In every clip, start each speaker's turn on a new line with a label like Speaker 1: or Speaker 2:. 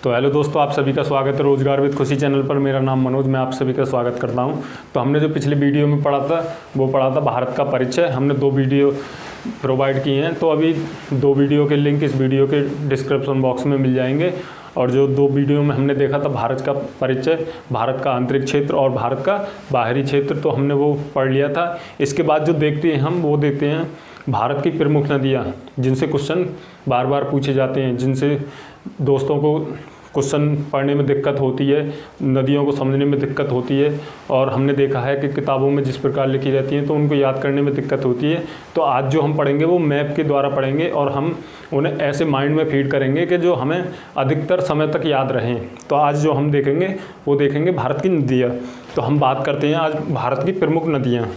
Speaker 1: तो हेलो दोस्तों, आप सभी का स्वागत है रोजगार विद खुशी चैनल पर। मेरा नाम मनोज, मैं आप सभी का स्वागत करता हूं। तो हमने जो पिछले वीडियो में पढ़ा था वो पढ़ा था भारत का परिचय। हमने 2 वीडियो प्रोवाइड किए हैं, तो अभी 2 वीडियो के लिंक इस वीडियो के डिस्क्रिप्शन बॉक्स में मिल जाएंगे। और जो 2 वीडियो में हमने देखा था भारत का परिचय, भारत का आंतरिक क्षेत्र और भारत का बाहरी क्षेत्र, तो हमने वो पढ़ लिया था। इसके बाद जो देखते हैं हम वो देखते हैं भारत की प्रमुख नदियाँ, जिनसे क्वेश्चन बार बार पूछे जाते हैं, जिनसे दोस्तों को क्वेश्चन पढ़ने में दिक्कत होती है, नदियों को समझने में दिक्कत होती है। और हमने देखा है कि किताबों में जिस प्रकार लिखी रहती हैं तो उनको याद करने में दिक्कत होती है। तो आज जो हम पढ़ेंगे वो मैप के द्वारा पढ़ेंगे और हम उन्हें ऐसे माइंड में फीड करेंगे कि जो हमें अधिकतर समय तक याद रहें। तो आज जो हम देखेंगे वो देखेंगे भारत की नदियाँ। तो हम बात करते हैं आज भारत की प्रमुख नदियाँ।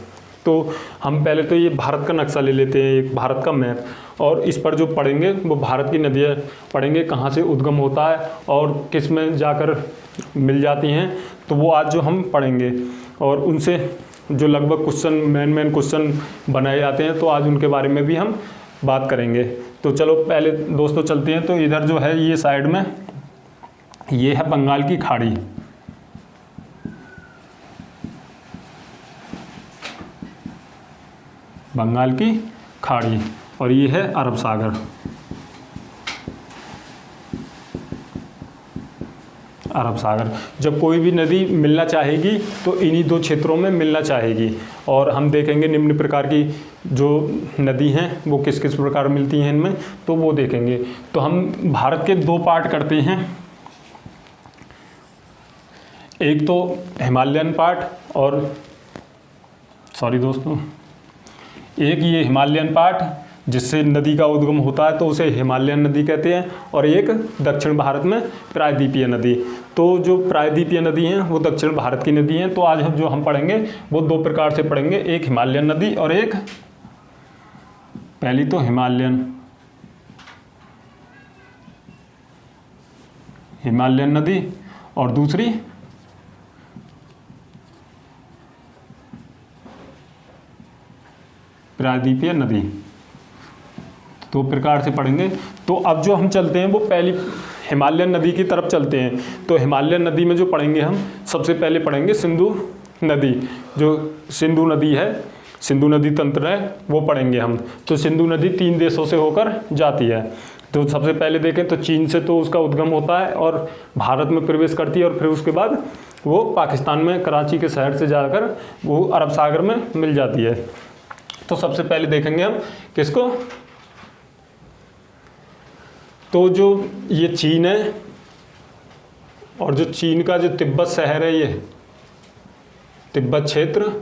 Speaker 1: तो हम पहले तो ये भारत का नक्शा ले लेते हैं, एक भारत का मैप, और इस पर जो पढ़ेंगे वो भारत की नदियाँ पढ़ेंगे, कहाँ से उद्गम होता है और किस में जाकर मिल जाती हैं। तो वो आज जो हम पढ़ेंगे और उनसे जो लगभग क्वेश्चन मेन क्वेश्चन बनाए जाते हैं, तो आज उनके बारे में भी हम बात करेंगे। तो चलो पहले दोस्तों चलते हैं। तो इधर जो है ये साइड में ये है बंगाल की खाड़ी, बंगाल की खाड़ी, और ये है अरब सागर। अरब सागर, जब कोई भी नदी मिलना चाहेगी तो इन्हीं 2 क्षेत्रों में मिलना चाहेगी। और हम देखेंगे निम्न प्रकार की जो नदी हैं वो किस किस प्रकार मिलती हैं इनमें, तो वो देखेंगे। तो हम भारत के 2 पार्ट करते हैं, एक तो हिमालयन पार्ट और एक ये हिमालयन पार्ट जिससे नदी का उद्गम होता है तो उसे हिमालयन नदी कहते हैं, और एक दक्षिण भारत में प्रायद्वीपीय नदी। तो जो प्रायद्वीपीय नदी हैं वो दक्षिण भारत की नदी हैं। तो आज हम पढ़ेंगे वो 2 प्रकार से पढ़ेंगे, एक हिमालयन नदी और एक, पहली तो हिमालयन नदी और दूसरी प्रायद्वीपीय नदी। 2 प्रकार से पढ़ेंगे। तो अब जो हम चलते हैं वो पहली हिमालयन नदी की तरफ चलते हैं। तो हिमालयन नदी में जो पढ़ेंगे हम सबसे पहले पढ़ेंगे सिंधु नदी। जो सिंधु नदी है, सिंधु नदी तंत्र है, वो पढ़ेंगे हम। तो सिंधु नदी 3 देशों से होकर जाती है। तो सबसे पहले देखें तो चीन से तो उसका उद्गम होता है और भारत में प्रवेश करती है, और फिर उसके बाद वो पाकिस्तान में कराची के शहर से जाकर वो अरब सागर में मिल जाती है। तो सबसे पहले देखेंगे हम किसको, तो जो ये चीन है और जो चीन का जो तिब्बत शहर है, ये तिब्बत क्षेत्र,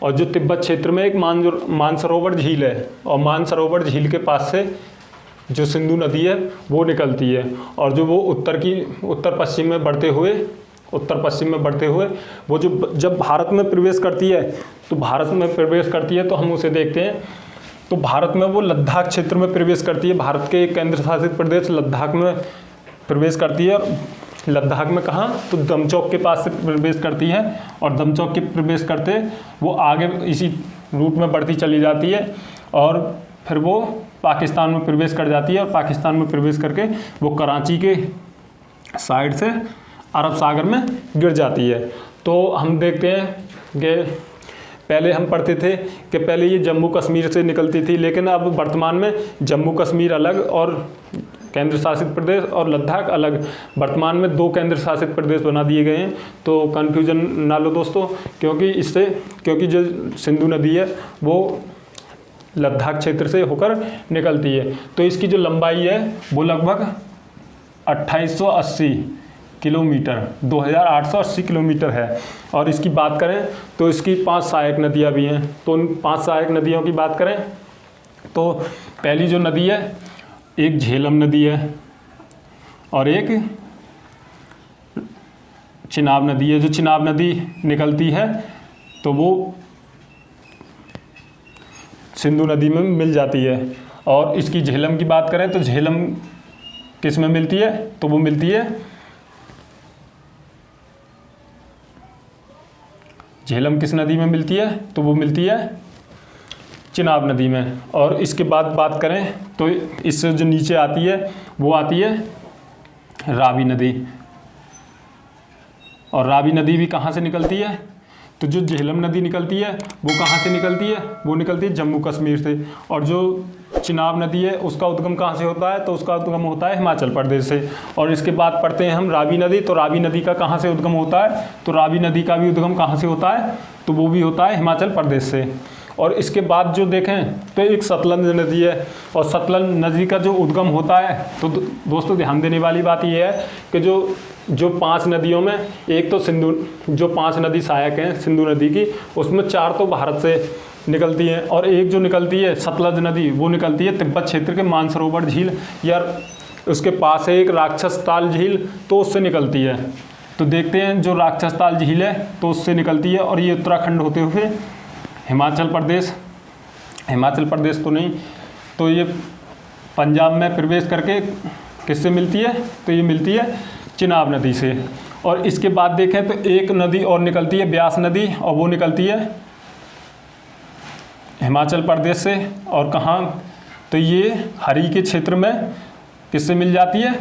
Speaker 1: और जो तिब्बत क्षेत्र में एक मानसरोवर झील है, और मानसरोवर झील के पास से जो सिंधु नदी है वो निकलती है। और जो वो उत्तर पश्चिम में बढ़ते हुए वो जब भारत में प्रवेश करती है, तो हम उसे देखते हैं। तो भारत में वो लद्दाख क्षेत्र में प्रवेश करती है, भारत के केंद्र शासित प्रदेश लद्दाख में प्रवेश करती है। और लद्दाख में कहाँ, तो दमचौक के पास से प्रवेश करती है, और दमचौक के प्रवेश करते वो आगे इसी रूट में बढ़ती चली जाती है, और फिर वो पाकिस्तान में प्रवेश कर जाती है, और पाकिस्तान में प्रवेश करके वो कराची के साइड से अरब सागर में गिर जाती है। तो हम देखते हैं कि पहले हम पढ़ते थे कि पहले ये जम्मू कश्मीर से निकलती थी, लेकिन अब वर्तमान में जम्मू कश्मीर अलग और केंद्र शासित प्रदेश और लद्दाख अलग, वर्तमान में 2 केंद्र शासित प्रदेश बना दिए गए हैं। तो कन्फ्यूजन ना लो दोस्तों, क्योंकि जो सिंधु नदी है वो लद्दाख क्षेत्र से होकर निकलती है। तो इसकी जो लंबाई है वो लगभग 2880 किलोमीटर, 2880 किलोमीटर है। और इसकी बात करें तो इसकी 5 सहायक नदियाँ भी हैं। तो उन 5 सहायक नदियों की बात करें तो पहली जो नदी है, एक झेलम नदी है और एक चिनाब नदी है। जो चिनाब नदी निकलती है तो वो सिंधु नदी में मिल जाती है। और इसकी झेलम की बात करें तो झेलम किस में मिलती है, तो वो मिलती है, झेलम किस नदी में मिलती है, तो वो मिलती है चिनाब नदी में। और इसके बाद बात करें तो इससे जो नीचे आती है वो आती है रावी नदी। और रावी नदी भी कहाँ से निकलती है? तो जो झेलम नदी निकलती है वो कहाँ से निकलती है? वो निकलती है जम्मू कश्मीर से। और जो चिनाब नदी है उसका उद्गम कहाँ से होता है? तो उसका उद्गम होता है हिमाचल प्रदेश से। और इसके बाद पढ़ते हैं हम रावी नदी। तो रावी नदी का कहाँ से उद्गम होता है? तो रावी नदी का भी उद्गम कहाँ से होता है? तो वो भी होता है हिमाचल प्रदेश से। और इसके बाद जो देखें तो एक सतलज नदी है। और सतलज नदी का जो उद्गम होता है, तो दोस्तों ध्यान देने वाली बात यह है कि जो 5 नदियों में, एक तो सिंधु, जो 5 नदी सहायक हैं सिंधु नदी की, उसमें 4 तो भारत से निकलती हैं और एक जो निकलती है सतलज नदी, वो निकलती है तिब्बत क्षेत्र के मानसरोवर झील या उसके पास है एक राक्षस ताल झील, तो उससे निकलती है। तो देखते हैं जो राक्षस ताल झील है तो उससे निकलती है। और ये उत्तराखंड होते हुए हिमाचल प्रदेश तो नहीं, तो ये पंजाब में प्रवेश करके किससे मिलती है? तो ये मिलती है चिनाब नदी से। और इसके बाद देखें तो एक नदी और निकलती है ब्यास नदी, और वो निकलती है हिमाचल प्रदेश से। और कहाँ? तो ये हरी के क्षेत्र में किससे मिल जाती है?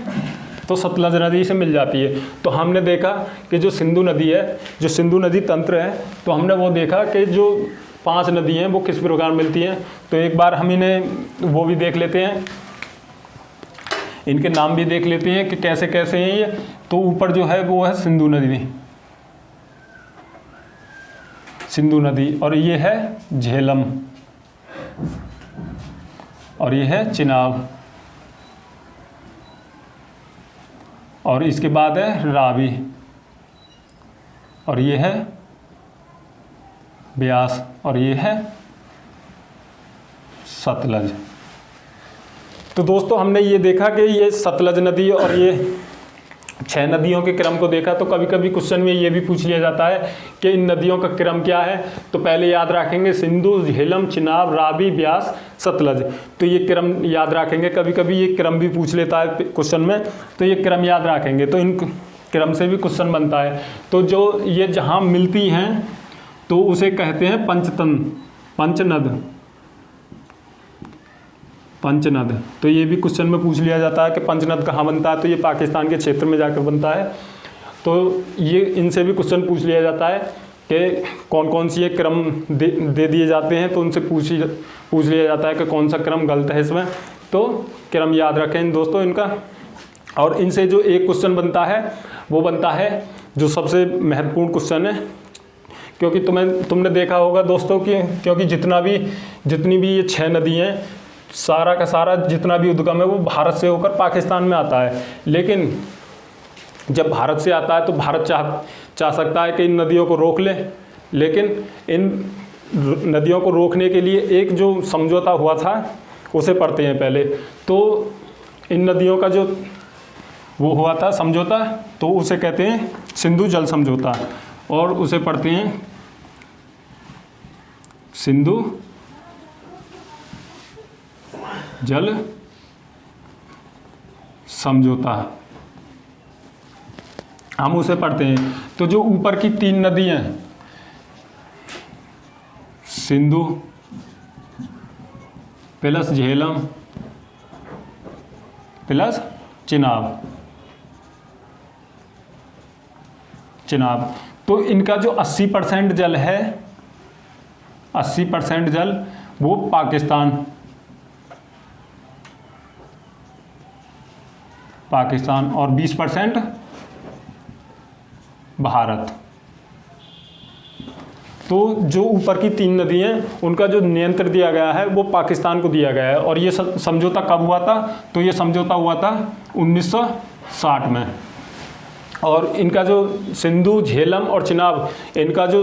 Speaker 1: तो सतलज नदी से मिल जाती है। तो हमने देखा कि जो सिंधु नदी है, जो सिंधु नदी तंत्र है, तो हमने वो देखा कि जो 5 नदी हैं वो किस प्रकार मिलती हैं। तो एक बार हम इन्हें वो भी देख लेते हैं, इनके नाम भी देख लेते हैं कि कैसे कैसे हैं ये। तो ऊपर जो है वो है सिंधु नदी, और ये है झेलम, और ये है चिनाब, और इसके बाद है रावी, और ये है ब्यास, और ये है सतलज। तो दोस्तों हमने ये देखा कि ये सतलज नदी और ये 6 नदियों के क्रम को देखा। तो कभी कभी क्वेश्चन में ये भी पूछ लिया जाता है कि इन नदियों का क्रम क्या है। तो पहले याद रखेंगे सिंधु, झेलम, चिनाब, रावी, ब्यास, सतलज। तो ये क्रम याद रखेंगे। कभी कभी ये क्रम भी पूछ लेता है क्वेश्चन में, तो ये क्रम याद रखेंगे। तो इन क्रम से भी क्वेश्चन बनता है। तो जो ये जहाँ मिलती हैं तो उसे कहते हैं पंचनद। तो ये भी क्वेश्चन में पूछ लिया जाता है कि पंचनद कहाँ बनता है? तो ये पाकिस्तान के क्षेत्र में जाकर बनता है। तो ये इनसे भी क्वेश्चन पूछ लिया जाता है कि कौन कौन सी ये क्रम दे दिए जाते हैं। तो उनसे पूछ लिया जाता है कि कौन सा क्रम गलत है इसमें। तो क्रम याद रखें दोस्तों इनका। और इनसे जो एक क्वेश्चन बनता है वो बनता है जो सबसे महत्वपूर्ण क्वेश्चन है, क्योंकि तुमने देखा होगा दोस्तों कि क्योंकि जितनी भी ये 6 नदी हैं, सारा का सारा जितना भी उद्गम है वो भारत से होकर पाकिस्तान में आता है। लेकिन जब भारत से आता है तो भारत चाह सकता है कि इन नदियों को रोक ले, लेकिन इन नदियों को रोकने के लिए एक जो समझौता हुआ था उसे पढ़ते हैं पहले। तो इन नदियों का जो वो हुआ था समझौता, तो उसे कहते हैं सिंधु जल समझौता, और उसे पढ़ते हैं सिंधु जल समझौता, हम उसे पढ़ते हैं। तो जो ऊपर की 3 नदी हैं, सिंधु प्लस झेलम प्लस चिनाब, तो इनका जो 80% जल है, 80% जल वो पाकिस्तान और 20% भारत। तो जो ऊपर की 3 नदी हैं उनका जो नियंत्रण दिया गया है वो पाकिस्तान को दिया गया है। और ये समझौता कब हुआ था? तो ये समझौता हुआ था 1960 में। और इनका जो सिंधु, झेलम और चिनाब, इनका जो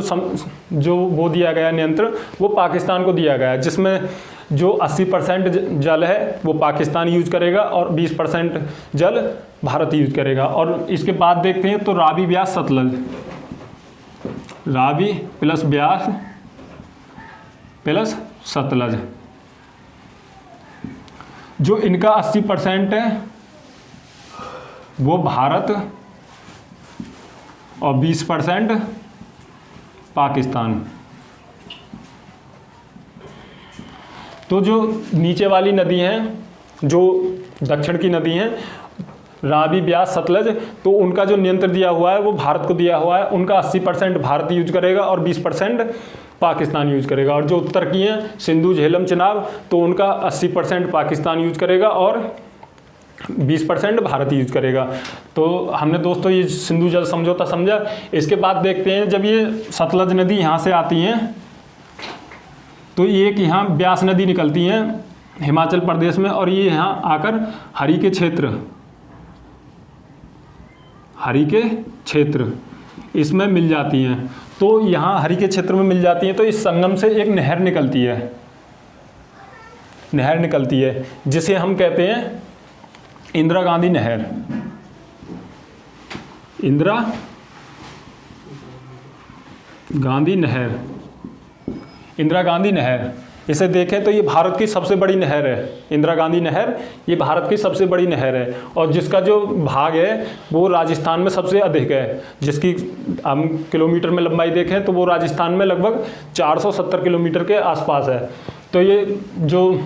Speaker 1: वो दिया गया नियंत्रण वो पाकिस्तान को दिया गया है, जिसमें जो 80% जल है वो पाकिस्तान यूज करेगा और 20% जल भारत यूज करेगा। और इसके बाद देखते हैं तो रावी, ब्यास, सतलज, रावी प्लस ब्यास प्लस सतलज, जो इनका 80% है वो भारत और 20% पाकिस्तान। तो जो नीचे वाली नदी हैं, जो दक्षिण की नदी हैं, रावी, ब्यास, सतलज, तो उनका जो नियंत्रण दिया हुआ है वो भारत को दिया हुआ है। उनका 80% भारत यूज करेगा और 20% पाकिस्तान यूज करेगा। और जो उत्तर की हैं सिंधु, झेलम, चिनाब, तो उनका 80% पाकिस्तान यूज करेगा और 20% भारत यूज करेगा। तो हमने दोस्तों ये सिंधु जल समझौता समझा। इसके बाद देखते हैं जब ये सतलज नदी यहाँ से आती हैं तो एक यहाँ ब्यास नदी निकलती हैं हिमाचल प्रदेश में, और ये यहाँ आकर हरिके क्षेत्र इसमें मिल जाती हैं। तो यहाँ हरिके क्षेत्र में मिल जाती हैं तो इस संगम से एक नहर निकलती है जिसे हम कहते हैं इंदिरा गांधी नहर। इंदिरा गांधी नहर इसे देखें तो ये भारत की सबसे बड़ी नहर है। इंदिरा गांधी नहर ये भारत की सबसे बड़ी नहर है, और जिसका जो भाग है वो राजस्थान में सबसे अधिक है। जिसकी हम किलोमीटर में लंबाई देखें तो वो राजस्थान में लगभग 470 किलोमीटर के आसपास है। तो ये जो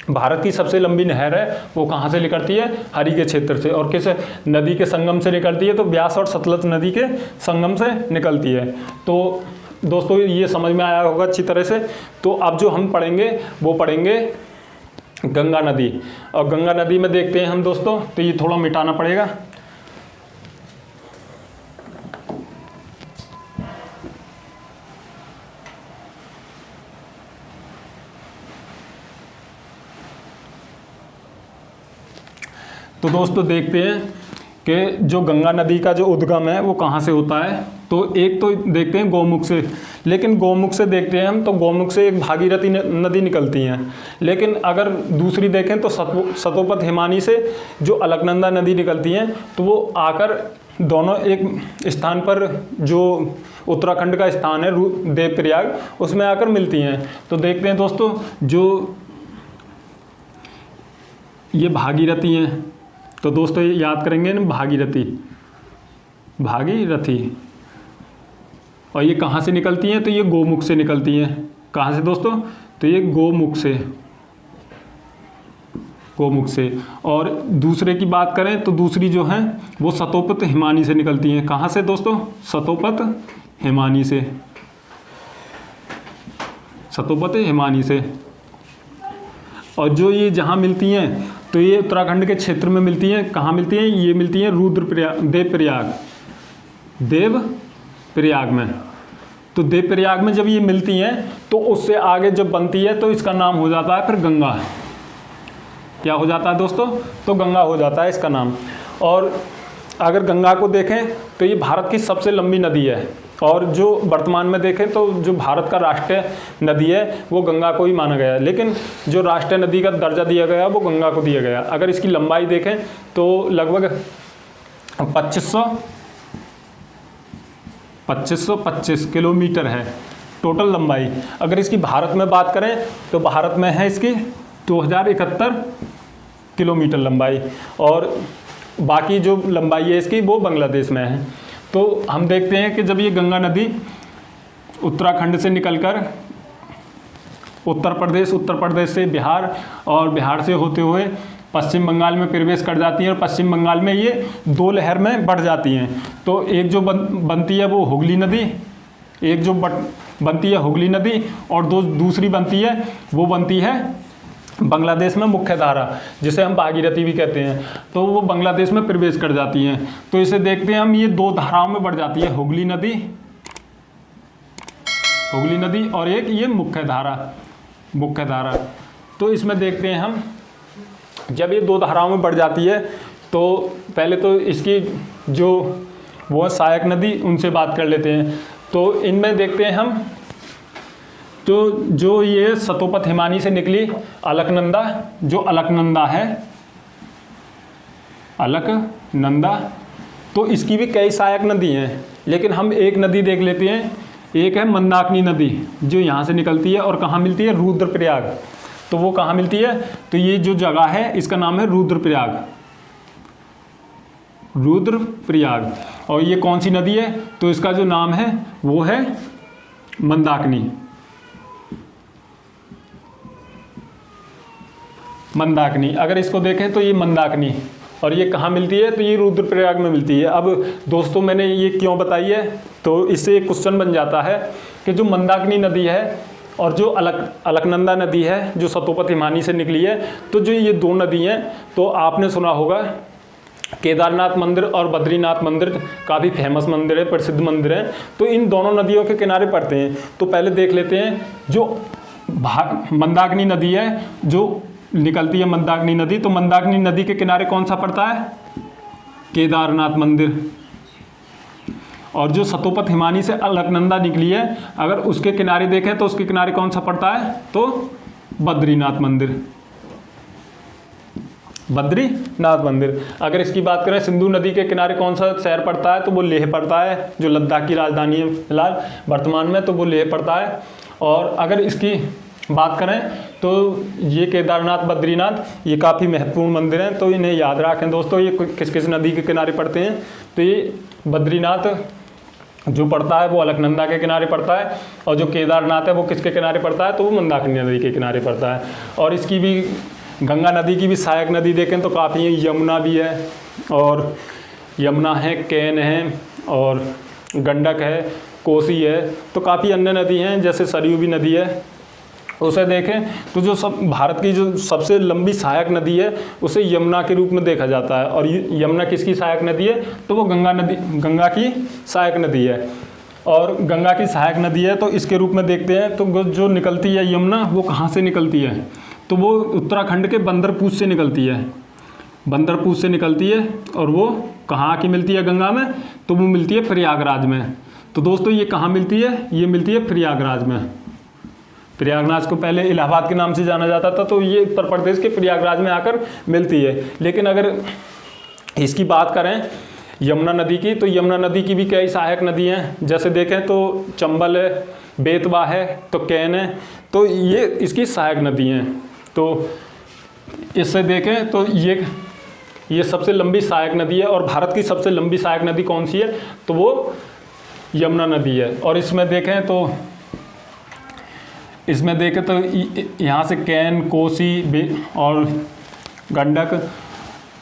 Speaker 1: भारत की सबसे लंबी नहर है वो कहाँ से निकलती है? हरिके क्षेत्र से। और किस नदी के संगम से निकलती है? तो ब्यास और सतलज नदी के संगम से निकलती है। तो दोस्तों ये समझ में आया होगा अच्छी तरह से। तो अब जो हम पढ़ेंगे वो पढ़ेंगे गंगा नदी। और गंगा नदी में देखते हैं हम दोस्तों, तो ये थोड़ा मिटाना पड़ेगा। तो दोस्तों देखते हैं कि जो गंगा नदी का जो उद्गम है वो कहाँ से होता है। तो एक तो देखते हैं गौमुख से, लेकिन गौमुख से देखते हैं हम तो गौमुख से एक भागीरथी नदी निकलती हैं। लेकिन अगर दूसरी देखें तो सतोपत हिमानी से जो अलकनंदा नदी निकलती हैं, तो वो आकर दोनों एक स्थान पर, जो उत्तराखंड का स्थान है देवप्रयाग, उसमें आकर मिलती हैं। तो देखते हैं दोस्तों, जो ये भागीरथी हैं, तो दोस्तों ये याद करेंगे ना, भागीरथी। और ये कहाँ से निकलती हैं? तो ये गोमुख से निकलती हैं। कहाँ से दोस्तों? तो ये गोमुख से। और दूसरे की बात करें तो दूसरी जो है वो सतोपत हिमानी से निकलती हैं। कहाँ से दोस्तों? सतोपत हिमानी से। और जो ये जहाँ मिलती हैं तो ये उत्तराखंड के क्षेत्र में मिलती हैं। कहाँ मिलती हैं? ये मिलती हैं देवप्रयाग में। तो देवप्रयाग में जब ये मिलती हैं तो उससे आगे जब बनती है तो इसका नाम हो जाता है फिर गंगा। क्या हो जाता है दोस्तों? तो गंगा हो जाता है इसका नाम। और अगर गंगा को देखें तो ये भारत की सबसे लंबी नदी है। और जो वर्तमान में देखें तो जो भारत का राष्ट्रीय नदी है वो गंगा को ही माना गया है। लेकिन जो राष्ट्रीय नदी का दर्जा दिया गया वो गंगा को दिया गया। अगर इसकी लंबाई देखें तो लगभग 2525 किलोमीटर है टोटल लंबाई। अगर इसकी भारत में बात करें तो भारत में है इसकी 2071 किलोमीटर लंबाई, और बाकी जो लंबाई है इसकी वो बांग्लादेश में है। तो हम देखते हैं कि जब ये गंगा नदी उत्तराखंड से निकलकर उत्तर प्रदेश से बिहार, और बिहार से होते हुए पश्चिम बंगाल में प्रवेश कर जाती हैं, और पश्चिम बंगाल में ये दो लहर में बढ़ जाती हैं। तो एक जो बनती है वो हुगली नदी, बनती है हुगली नदी, और दूसरी बनती है बांग्लादेश में मुख्य धारा, जिसे हम भागीरथी भी कहते हैं। तो वो बांग्लादेश में प्रवेश कर जाती हैं। तो इसे देखते हैं हम, ये दो धाराओं में बढ़ जाती है, हुगली नदी और एक ये मुख्य धारा। तो इसमें देखते हैं हम, जब ये दो धाराओं में बढ़ जाती है तो पहले तो इसकी जो वो सहायक नदी, उनसे बात कर लेते हैं। तो इनमें देखते हैं हम, तो जो ये सतोपत हिमानी से निकली अलकनंदा, जो अलकनंदा है, तो इसकी भी कई सहायक नदी हैं। लेकिन हम एक नदी देख लेते हैं, एक है मंदाकिनी नदी, जो यहाँ से निकलती है और कहाँ मिलती है? रुद्रप्रयाग। तो वो कहाँ मिलती है? तो ये जो जगह है इसका नाम है रुद्रप्रयाग। और ये कौन सी नदी है? तो इसका जो नाम है वो है मंदाकिनी। अगर इसको देखें तो ये मंदाकिनी, और ये कहाँ मिलती है, तो ये रुद्रप्रयाग में मिलती है। अब दोस्तों मैंने ये क्यों बताई है, तो इससे एक क्वेश्चन बन जाता है कि जो मंदाकिनी नदी है और जो अलकनंदा नदी है जो सतोपत हिमानी से निकली है, तो जो ये दो नदी हैं, तो आपने सुना होगा केदारनाथ मंदिर और बद्रीनाथ मंदिर काफ़ी फेमस मंदिर है, प्रसिद्ध मंदिर है, तो इन दोनों नदियों के किनारे पड़ते हैं। तो पहले देख लेते हैं जो मंदाकिनी नदी है जो निकलती है, मंदाकिनी नदी, तो मंदाकिनी नदी के किनारे कौन सा पड़ता है, केदारनाथ मंदिर। और जो सतोपत हिमानी से अलकनंदा निकली है, अगर उसके किनारे देखें तो उसके किनारे कौन सा पड़ता है, तो बद्रीनाथ मंदिर, बद्रीनाथ मंदिर। अगर इसकी बात करें सिंधु नदी के किनारे कौन सा शहर पड़ता है, तो वो लेह पड़ता है, जो लद्दाख की राजधानी है फिलहाल वर्तमान में, तो वो लेह पड़ता है। और अगर इसकी बात करें तो ये केदारनाथ बद्रीनाथ ये काफ़ी महत्वपूर्ण मंदिर हैं, तो इन्हें याद रखें दोस्तों। ये किस किस नदी के किनारे पड़ते हैं, तो ये बद्रीनाथ जो पड़ता है वो अलकनंदा के किनारे पड़ता है, और जो केदारनाथ है वो किसके किनारे पड़ता है, तो वो मंदाकिनी नदी के किनारे पड़ता है। और इसकी भी गंगा नदी की भी सहायक नदी देखें तो काफ़ी है, यमुना भी है, और यमुना है, कैन है, और गंडक है, कोसी है, तो काफ़ी अन्य नदी हैं, जैसे सरयू भी नदी है। उसे देखें तो जो सब भारत की जो सबसे लंबी सहायक नदी है उसे यमुना के रूप में देखा जाता है। और यमुना किसकी सहायक नदी है, तो वो गंगा की सहायक नदी है। और गंगा की सहायक नदी है तो इसके रूप में देखते हैं, तो जो निकलती है यमुना वो कहाँ से निकलती है, तो वो उत्तराखंड के बंदरपूछ से निकलती है, बंदरपूछ से निकलती है। और वो कहाँ की मिलती है गंगा में, तो वो मिलती है प्रयागराज में। तो दोस्तों ये कहाँ मिलती है, ये मिलती है प्रयागराज में। प्रयागराज को पहले इलाहाबाद के नाम से जाना जाता था, तो ये उत्तर प्रदेश के प्रयागराज में आकर मिलती है। लेकिन अगर इसकी बात करें यमुना नदी की, तो यमुना नदी की भी कई सहायक नदी हैं, जैसे देखें तो चंबल है, बेतवा है, तो कैन है, तो ये इसकी सहायक नदी हैं। तो इससे देखें तो ये सबसे लंबी सहायक नदी है। और भारत की सबसे लंबी सहायक नदी कौन सी है, तो वो यमुना नदी है। और इसमें देखें तो यहाँ से कैन, कोसी और गंडक,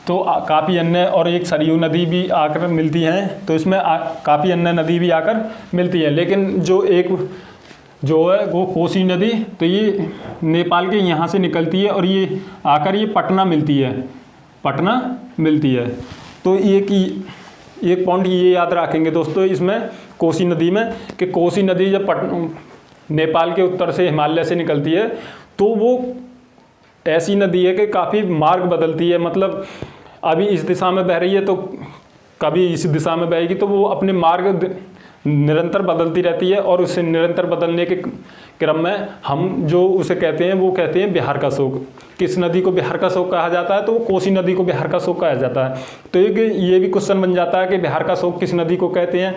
Speaker 1: तो काफ़ी अन्य, और एक सरयू नदी भी आकर मिलती हैं, तो इसमें काफ़ी अन्य नदी भी आकर मिलती है। लेकिन जो है वो कोसी नदी, तो ये नेपाल के यहाँ से निकलती है और ये आकर ये पटना मिलती है। तो एक पॉइंट ये याद रखेंगे दोस्तों इसमें कोसी नदी में, कि कोसी नदी जब नेपाल के उत्तर से हिमालय से निकलती है, तो वो ऐसी नदी है कि काफ़ी मार्ग बदलती है। मतलब अभी इस दिशा में बह रही है तो कभी इस दिशा में बहेगी, तो वो अपने मार्ग निरंतर बदलती रहती है। और उससे निरंतर बदलने के क्रम में हम जो उसे कहते हैं वो कहते हैं बिहार का शोक। किस नदी को बिहार का शोक कहा जाता है, तो वो कोसी नदी को बिहार का शोक कहा जाता है। तो ये भी क्वेश्चन बन जाता है कि बिहार का शोक किस नदी को कहते हैं,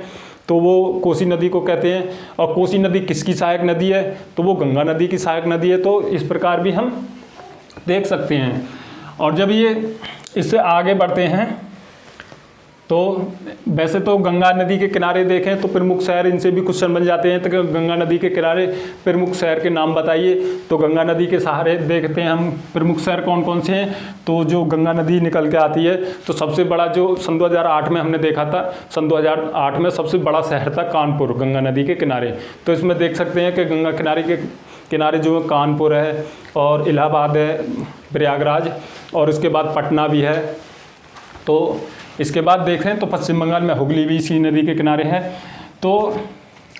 Speaker 1: तो वो कोसी नदी को कहते हैं। और कोसी नदी किसकी सहायक नदी है, तो वो गंगा नदी की सहायक नदी है। तो इस प्रकार भी हम देख सकते हैं। और जब ये इससे आगे बढ़ते हैं तो वैसे तो गंगा नदी के किनारे देखें तो प्रमुख शहर, इनसे भी क्वेश्चन बन जाते हैं। तो गंगा नदी के किनारे प्रमुख शहर के नाम बताइए। तो गंगा नदी के सहारे देखते हैं हम प्रमुख शहर कौन कौन से हैं। तो जो गंगा नदी निकल के आती है, तो सबसे बड़ा जो सन 2008 में हमने देखा था, सन 2008 में सबसे बड़ा शहर था कानपुर, गंगा नदी के किनारे। तो इसमें देख सकते हैं कि गंगा किनारे जो कानपुर है, और इलाहाबाद है, प्रयागराज, और इसके बाद पटना भी है। तो इसके बाद देखें तो पश्चिम बंगाल में हुगली भी इसी नदी के किनारे है। तो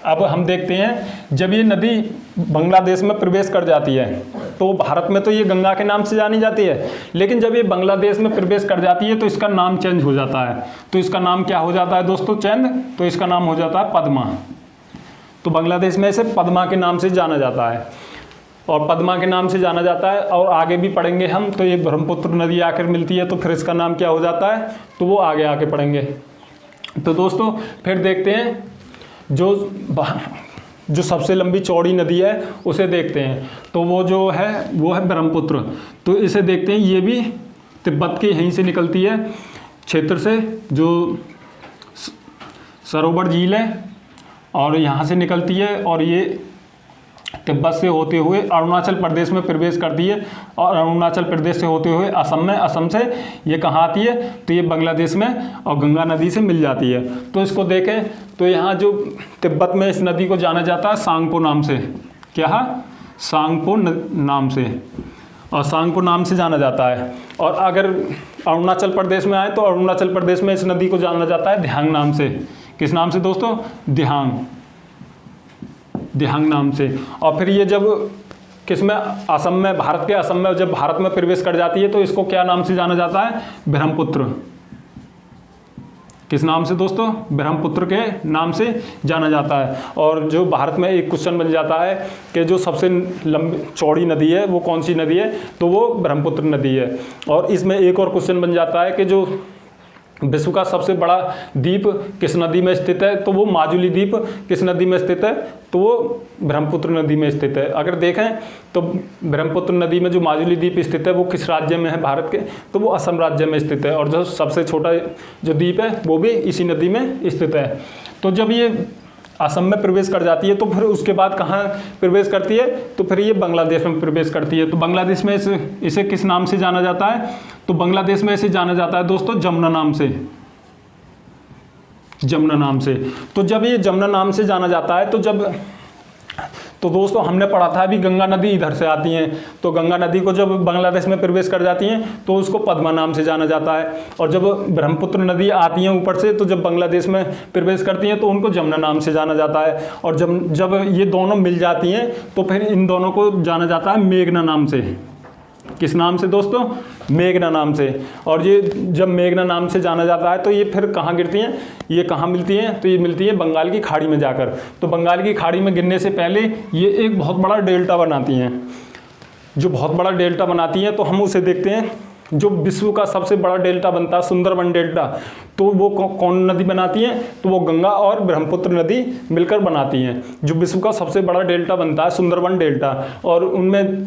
Speaker 1: अब हम देखते हैं जब ये नदी बांग्लादेश में प्रवेश कर जाती है, तो भारत में तो ये गंगा के नाम से जानी जाती है, लेकिन जब ये बांग्लादेश में प्रवेश कर जाती है तो इसका नाम चेंज हो जाता है। तो इसका नाम क्या हो जाता है दोस्तों, चेंज। तो इसका नाम हो जाता है पद्मा। तो बांग्लादेश में इसे पद्मा के नाम से जाना जाता है, और पद्मा के नाम से जाना जाता है। और आगे भी पढ़ेंगे हम, तो ये ब्रह्मपुत्र नदी आकर मिलती है, तो फिर इसका नाम क्या हो जाता है, तो वो आगे पढ़ेंगे। तो दोस्तों फिर देखते हैं जो सबसे लंबी चौड़ी नदी है उसे देखते हैं। तो वो है ब्रह्मपुत्र। तो इसे देखते हैं, ये भी तिब्बत के यहीं से निकलती है क्षेत्र से, जो सरोवर झील है, और यहाँ से निकलती है। और ये तिब्बत से होते हुए अरुणाचल प्रदेश में प्रवेश करती है और अरुणाचल प्रदेश से होते हुए असम में, असम से ये कहाँ आती है तो ये बांग्लादेश में और गंगा नदी से मिल जाती है। तो इसको देखें तो यहाँ जो तिब्बत में इस नदी को जाना जाता है सांगपो नाम से, क्या सांगपो नाम से, और सांगपो नाम से जाना जाता है। और अगर अरुणाचल प्रदेश में आए तो अरुणाचल प्रदेश में इस नदी को जाना जाता है दिहांग नाम से। किस नाम से दोस्तों? दिहांग, दिहांग नाम से। और फिर ये जब किसमें, असम में, भारत के असम में जब भारत में प्रवेश कर जाती है तो इसको क्या नाम से जाना जाता है? ब्रह्मपुत्र। किस नाम से दोस्तों? ब्रह्मपुत्र के नाम से जाना जाता है। और जो भारत में एक क्वेश्चन बन जाता है कि जो सबसे लंबी चौड़ी नदी है वो कौन सी नदी है, तो वो ब्रह्मपुत्र नदी है। और इसमें एक और क्वेश्चन बन जाता है कि जो विश्व का सबसे बड़ा द्वीप किस नदी में स्थित है, तो वो माजुली द्वीप किस नदी में स्थित है, तो वो ब्रह्मपुत्र नदी में स्थित है। अगर देखें तो ब्रह्मपुत्र नदी में जो माजुली द्वीप स्थित है वो किस राज्य में है भारत के, तो वो असम राज्य में स्थित है। और जो सबसे छोटा जो द्वीप है वो भी इसी नदी में स्थित है। तो जब ये असम में प्रवेश कर जाती है तो फिर उसके बाद कहाँ प्रवेश करती है, तो फिर ये बांग्लादेश में प्रवेश करती है। तो बांग्लादेश में इसे किस नाम से जाना जाता है, तो बांग्लादेश में इसे जाना जाता है दोस्तों जमुना नाम से, जमुना नाम से। तो जब ये जमुना नाम से जाना जाता है तो दोस्तों हमने पढ़ा था अभी गंगा नदी इधर से आती हैं, तो गंगा नदी को जब बांग्लादेश में प्रवेश कर जाती हैं तो उसको पद्मा नाम से जाना जाता है। और जब ब्रह्मपुत्र नदी आती हैं ऊपर से तो जब बांग्लादेश में प्रवेश करती हैं तो उनको जमुना नाम से जाना जाता है। और जब ये दोनों मिल जाती हैं तो फिर इन दोनों को जाना जाता है मेघना नाम से। किस नाम से दोस्तों? मेघना नाम से। और ये जब मेघना नाम से जाना जाता है तो ये फिर कहाँ गिरती हैं, ये कहाँ मिलती हैं, तो ये मिलती है बंगाल की खाड़ी में जाकर। तो बंगाल की खाड़ी में गिरने से पहले ये एक बहुत बड़ा डेल्टा बनाती हैं। जो बहुत बड़ा डेल्टा बनाती हैं तो हम उसे देखते हैं। जो विश्व का सबसे बड़ा डेल्टा बनता है सुंदरबन डेल्टा, तो वो कौन नदी बनाती है, तो वो गंगा और ब्रह्मपुत्र नदी मिलकर बनाती हैं। जो विश्व का सबसे बड़ा डेल्टा बनता है सुंदरबन डेल्टा, और उनमें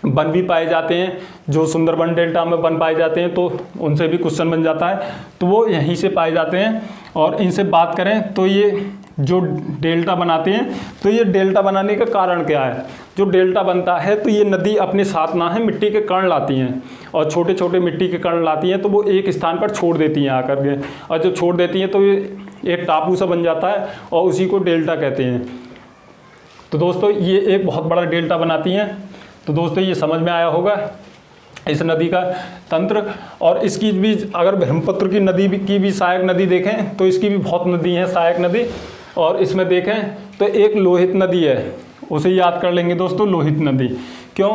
Speaker 1: वन भी पाए जाते हैं। जो सुंदरबन डेल्टा में वन पाए जाते हैं तो उनसे भी क्वेश्चन बन जाता है, तो वो यहीं से पाए जाते हैं। और इनसे बात करें तो ये जो डेल्टा बनाते हैं, तो ये डेल्टा बनाने का कारण क्या है? जो डेल्टा बनता है तो ये नदी अपने साथ ना है मिट्टी के कण लाती हैं, और छोटे छोटे मिट्टी के कण लाती हैं, तो वो एक स्थान पर छोड़ देती हैं आकर के। और जो छोड़ देती हैं तो ये एक टापू सा बन जाता है और उसी को डेल्टा कहते हैं। तो दोस्तों ये एक बहुत बड़ा डेल्टा बनाती हैं। तो दोस्तों ये समझ में आया होगा इस नदी का तंत्र। और इसकी भी अगर ब्रह्मपुत्र की नदी की भी सहायक नदी देखें तो इसकी भी बहुत नदी हैं सहायक नदी। और इसमें देखें तो एक लोहित नदी है, उसे याद कर लेंगे दोस्तों, लोहित नदी। क्यों?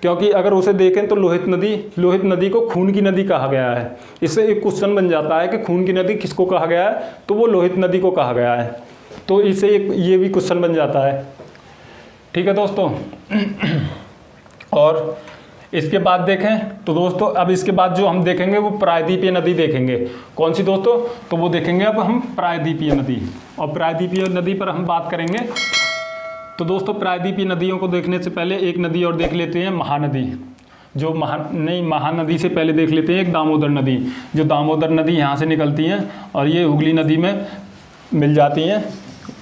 Speaker 1: क्योंकि अगर उसे देखें तो लोहित नदी को खून की नदी कहा गया है। इससे एक क्वेश्चन बन जाता है कि खून की नदी किसको कहा गया है, तो वो लोहित नदी को कहा गया है। तो इससे एक ये भी क्वेश्चन बन जाता है। ठीक है दोस्तों। और इसके बाद देखें तो दोस्तों अब इसके बाद जो हम देखेंगे वो प्रायद्वीपीय नदी देखेंगे। कौन सी दोस्तों? तो वो देखेंगे अब हम प्रायद्वीपीय नदी। और प्रायद्वीपीय नदी पर हम बात करेंगे। तो दोस्तों प्रायद्वीपीय नदियों को देखने से पहले एक नदी और देख लेते हैं, महानदी। जो महानदी से पहले देख लेते हैं एक दामोदर नदी। जो दामोदर नदी यहाँ से निकलती हैं और ये हुगली नदी में मिल जाती हैं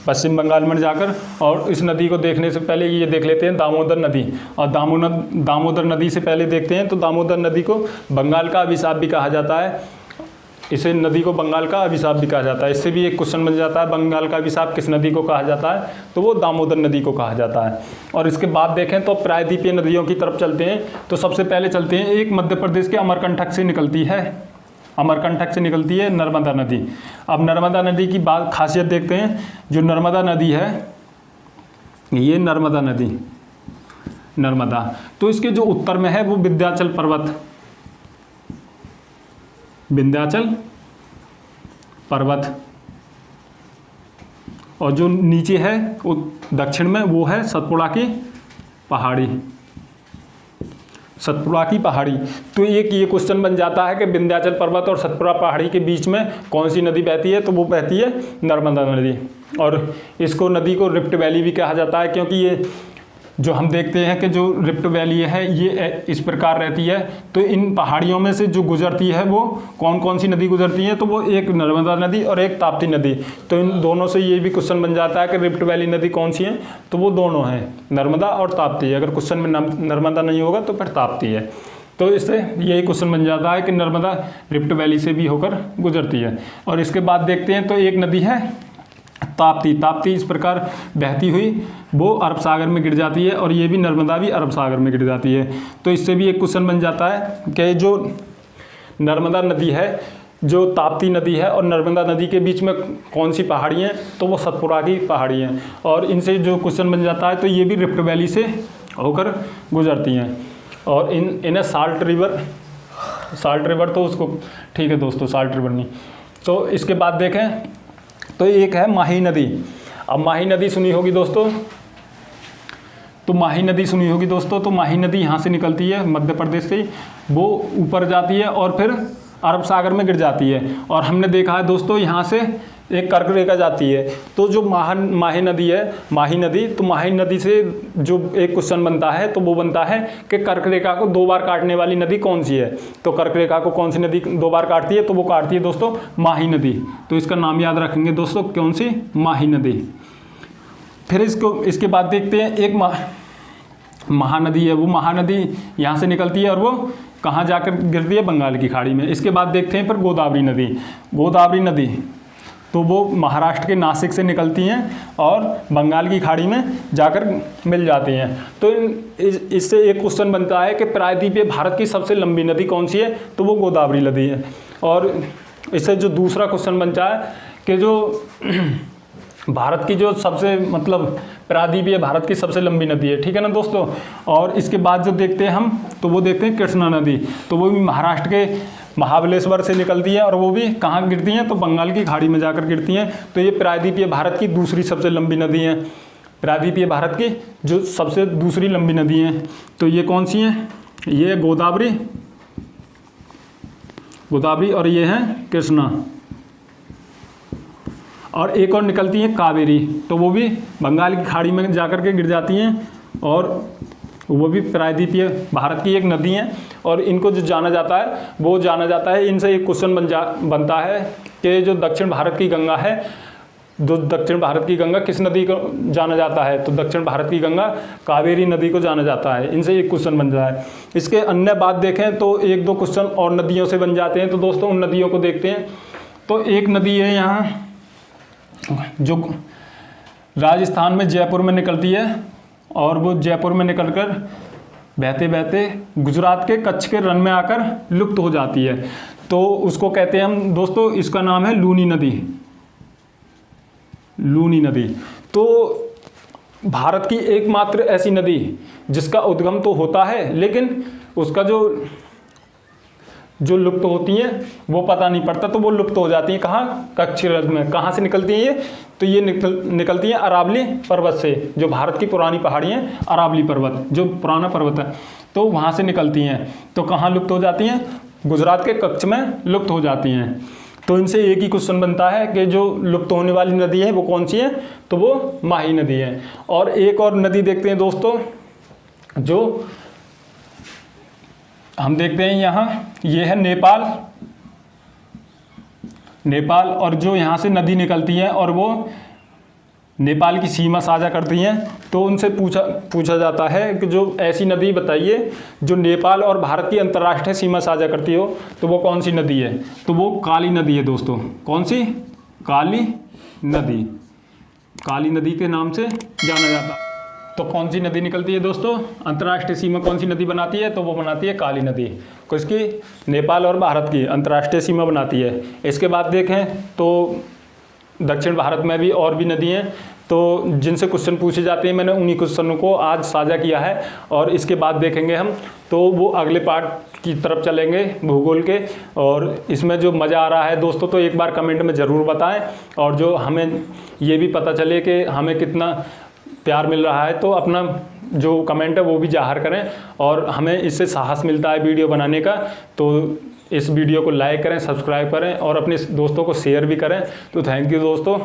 Speaker 1: पश्चिम बंगाल में जाकर। और इस नदी को देखने से पहले ये देख लेते हैं दामोदर नदी। और दामोदर नदी से पहले देखते हैं तो दामोदर नदी को बंगाल का अभिशाप भी कहा जाता है। इसे नदी को बंगाल का अभिशाप भी कहा जाता है। इससे भी एक क्वेश्चन बन जाता है, बंगाल का अभिशाप किस नदी को कहा जाता है, तो वो दामोदर नदी को कहा जाता है। और इसके बाद देखें तो प्रायद्वीपीय नदियों की तरफ चलते हैं। तो सबसे पहले चलते हैं, एक मध्य प्रदेश के अमरकंटक से निकलती है, अमरकंटक से निकलती है नर्मदा नदी। अब नर्मदा नदी की बात खासियत देखते हैं। जो नर्मदा नदी है, ये नर्मदा नदी, नर्मदा, तो इसके जो उत्तर में है वो विंध्याचल पर्वत, विंध्याचल पर्वत, और जो नीचे है वो दक्षिण में वो है सतपुड़ा की पहाड़ी, सतपुड़ा की पहाड़ी। तो एक ये क्वेश्चन बन जाता है कि विंध्याचल पर्वत और सतपुड़ा पहाड़ी के बीच में कौन सी नदी बहती है, तो वो बहती है नर्मदा नदी। और इसको नदी को रिफ्ट वैली भी कहा जाता है, क्योंकि ये जो हम देखते हैं कि जो रिफ्ट वैली है ये इस प्रकार रहती है। तो इन पहाड़ियों में से जो गुजरती है वो कौन कौन सी नदी गुजरती है, तो वो एक नर्मदा नदी और एक ताप्ती नदी। तो इन दोनों से ये भी क्वेश्चन बन जाता है कि रिफ्ट वैली नदी कौन सी है, तो वो दोनों हैं, नर्मदा और ताप्ती। अगर क्वेश्चन में नर्मदा नहीं होगा तो फिर ताप्ती है। तो इससे यही क्वेश्चन बन जाता है कि नर्मदा रिफ्ट वैली से भी होकर गुजरती है। और इसके बाद देखते हैं तो एक नदी है ताप्ती। ताप्ती इस प्रकार बहती हुई वो अरब सागर में गिर जाती है, और ये भी नर्मदा भी अरब सागर में गिर जाती है। तो इससे भी एक क्वेश्चन बन जाता है कि जो नर्मदा नदी है, जो ताप्ती नदी है और नर्मदा नदी के बीच में कौन सी पहाड़ी हैं, तो वो सतपुड़ा की पहाड़ी हैं। और इनसे जो क्वेश्चन बन जाता है तो ये भी रिफ्ट वैली से होकर गुजरती हैं। और इन्हें साल्ट रिवर तो उसको ठीक है दोस्तों, साल्ट रिवर नहीं। तो इसके बाद देखें तो एक है माही नदी। अब माही नदी सुनी होगी दोस्तों, तो माही नदी सुनी होगी दोस्तों। तो माही नदी यहाँ से निकलती है मध्य प्रदेश से, वो ऊपर जाती है और फिर अरब सागर में गिर जाती है। और हमने देखा है दोस्तों यहाँ से एक कर्क रेखा जाती है। तो जो माही नदी है, माही नदी, तो माही नदी से जो एक क्वेश्चन बनता है तो वो बनता है कि कर्क रेखा को 2 बार काटने वाली नदी कौन सी है। तो कर्क रेखा को कौन सी नदी 2 बार काटती है, तो वो काटती है दोस्तों माही नदी। तो इसका नाम याद रखेंगे दोस्तों, कौन सी, माही नदी। फिर इसके बाद देखते हैं एक महानदी है। वो महानदी यहाँ से निकलती है और वो कहाँ जाकर गिरती है, बंगाल की खाड़ी में। इसके बाद देखते हैं फिर गोदावरी नदी। गोदावरी नदी तो वो महाराष्ट्र के नासिक से निकलती हैं और बंगाल की खाड़ी में जाकर मिल जाती हैं। तो इससे एक क्वेश्चन बनता है कि प्रायद्वीपीय भारत की सबसे लंबी नदी कौन सी है, तो वो गोदावरी नदी है। और इससे जो दूसरा क्वेश्चन बनता है कि जो भारत की जो सबसे प्रायद्वीपीय भारत की सबसे लंबी नदी है, ठीक है ना दोस्तों। और इसके बाद जो देखते हैं हम, तो वो देखते हैं कृष्णा नदी। तो वो भी महाराष्ट्र के महाबलेश्वर से निकलती है और वो भी कहाँ गिरती हैं, तो बंगाल की खाड़ी में जाकर गिरती हैं। तो ये प्रायद्वीपीय भारत की दूसरी सबसे लंबी नदी है। प्रायद्वीपीय भारत की जो सबसे दूसरी लंबी नदी है, तो ये कौन सी हैं, ये गोदावरी और ये है कृष्णा। और एक और निकलती है कावेरी, तो वो भी बंगाल की खाड़ी में जाकर के गिर जाती हैं और वो भी प्रायद्वीपीय भारत की एक नदी है। और इनको जो जाना जाता है वो जाना जाता है, इनसे एक क्वेश्चन बनता है कि जो दक्षिण भारत की गंगा है, जो दक्षिण भारत की गंगा किस नदी को जाना जाता है, तो दक्षिण भारत की गंगा कावेरी नदी को जाना जाता है। इनसे एक क्वेश्चन बन जाता है। इसके अन्य बात देखें तो 1-2 क्वेश्चन और नदियों से बन जाते हैं। तो दोस्तों उन नदियों को देखते हैं। तो एक नदी है यहाँ जो राजस्थान में जयपुर में निकलती है, और वो जयपुर में निकलकर बहते बहते गुजरात के कच्छ के रण में आकर लुप्त हो जाती है। तो उसको कहते हैं हम दोस्तों, इसका नाम है लूनी नदी। लूनी नदी तो भारत की एकमात्र ऐसी नदी जिसका उद्गम तो होता है, लेकिन उसका जो लुप्त होती हैं वो पता नहीं पड़ता। तो वो लुप्त हो जाती हैं कहाँ, कच्छ रण में। कहाँ से निकलती हैं ये, तो ये निकलती हैं अरावली पर्वत से। जो भारत की पुरानी पहाड़ी हैं, अरावली पर्वत जो पुराना पर्वत है, तो वहाँ से निकलती हैं। तो कहाँ लुप्त हो जाती हैं, गुजरात के कच्छ में लुप्त हो जाती हैं। तो इनसे एक ही क्वेश्चन बनता है कि जो लुप्त होने वाली नदी है वो कौन सी है, तो वो माही नदी है। और एक और नदी देखते हैं दोस्तों, जो हम देखते हैं यहाँ, ये है नेपाल। और जो यहाँ से नदी निकलती है और वो नेपाल की सीमा साझा करती हैं। तो उनसे पूछा जाता है कि जो ऐसी नदी बताइए जो नेपाल और भारत की अंतर्राष्ट्रीय सीमा साझा करती हो, तो वो कौन सी नदी है, तो वो काली नदी है दोस्तों। कौन सी, काली नदी। काली नदी के नाम से जाना जाता है। तो कौन सी नदी निकलती है दोस्तों, अंतर्राष्ट्रीय सीमा कौन सी नदी बनाती है, तो वो बनाती है काली नदी। किसकी, नेपाल और भारत की अंतर्राष्ट्रीय सीमा बनाती है। इसके बाद देखें तो दक्षिण भारत में भी और भी नदी हैं, तो जिनसे क्वेश्चन पूछे जाते हैं, मैंने उन्हीं क्वेश्चनों को आज साझा किया है। और इसके बाद देखेंगे हम, तो वो अगले पार्ट की तरफ चलेंगे भूगोल के। और इसमें जो मज़ा आ रहा है दोस्तों, तो एक बार कमेंट में ज़रूर बताएं। और जो हमें ये भी पता चले कि हमें कितना प्यार मिल रहा है, तो अपना जो कमेंट है वो भी जाहिर करें। और हमें इससे साहस मिलता है वीडियो बनाने का। तो इस वीडियो को लाइक करें, सब्सक्राइब करें और अपने दोस्तों को शेयर भी करें। तो थैंक यू दोस्तों।